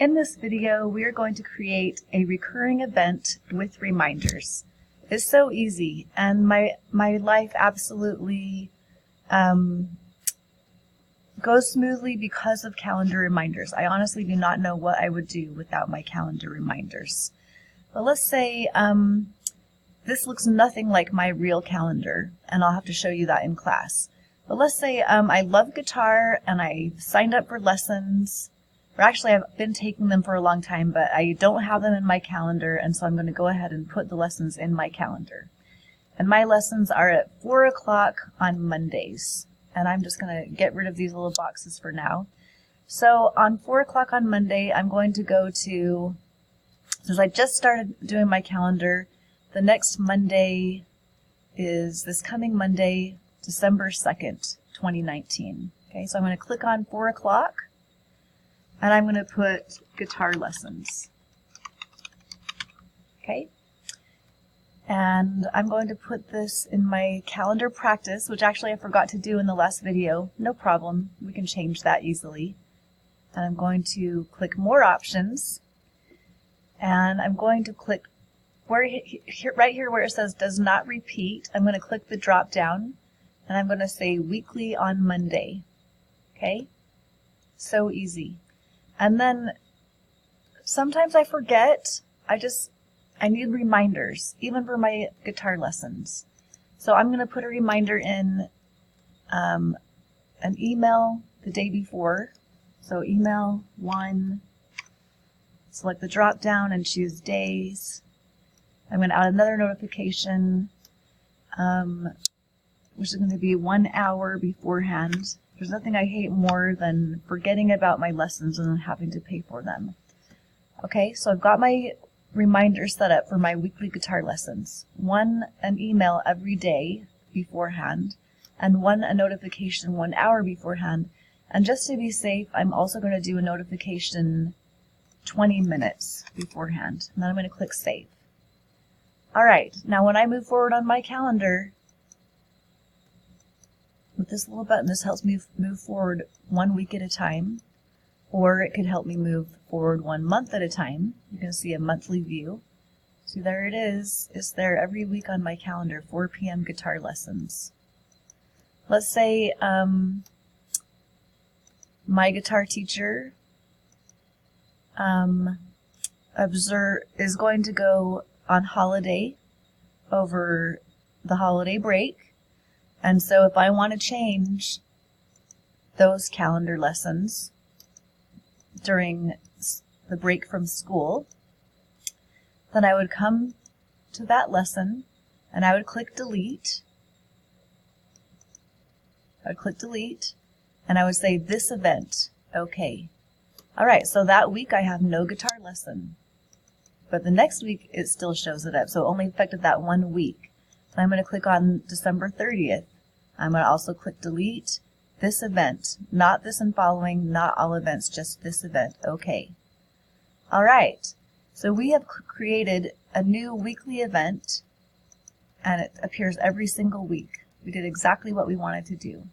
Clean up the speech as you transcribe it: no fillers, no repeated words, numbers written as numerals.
In this video, we are going to create a recurring event with reminders. It's so easy, and my life absolutely goes smoothly because of calendar reminders. I honestly do not know what I would do without my calendar reminders. But let's say this looks nothing like my real calendar, and I'll have to show you that in class. But let's say I love guitar and I signed up for lessons. Or actually, I've been taking them for a long time, but I don't have them in my calendar, and so I'm going to go ahead and put the lessons in my calendar. And my lessons are at 4 o'clock on Mondays. And I'm just going to get rid of these little boxes for now. So on 4 o'clock on Monday, I'm going to go to, since I just started doing my calendar, the next Monday is this coming Monday, December 2nd, 2019. Okay, so I'm going to click on 4 o'clock. And I'm going to put guitar lessons. Okay. And I'm going to put this in my calendar practice, which actually I forgot to do in the last video. No problem. We can change that easily. And I'm going to click more options. And I'm going to click right here where it says does not repeat. I'm going to click the drop down. And I'm going to say weekly on Monday. Okay. So easy. And then sometimes I forget. I need reminders, even for my guitar lessons. So I'm going to put a reminder in an email the day before. So email 1, select the drop down and choose days. I'm going to add another notification, which is going to be 1 hour beforehand. There's nothing I hate more than forgetting about my lessons and then having to pay for them. Okay, so I've got my reminder set up for my weekly guitar lessons. An email every day beforehand, and a notification 1 hour beforehand. And just to be safe, I'm also going to do a notification 20 minutes beforehand. And then I'm going to click save. Alright, now when I move forward on my calendar, with this little button, this helps me move forward 1 week at a time, or it could help me move forward 1 month at a time. You can see a monthly view. See, there it is. It's there every week on my calendar, 4 p.m. guitar lessons. Let's say my guitar teacher is going to go on holiday over the holiday break. And so if I want to change those calendar lessons during the break from school, then I would come to that lesson and I would click delete. I would click delete and I would say this event. Okay. Alright, so that week I have no guitar lesson. But the next week it still shows it up, so it only affected that 1 week. And I'm going to click on December 30th. I'm going to also click delete this event, not this and following, not all events, just this event. Okay. Alright, so we have created a new weekly event and it appears every single week. We did exactly what we wanted to do.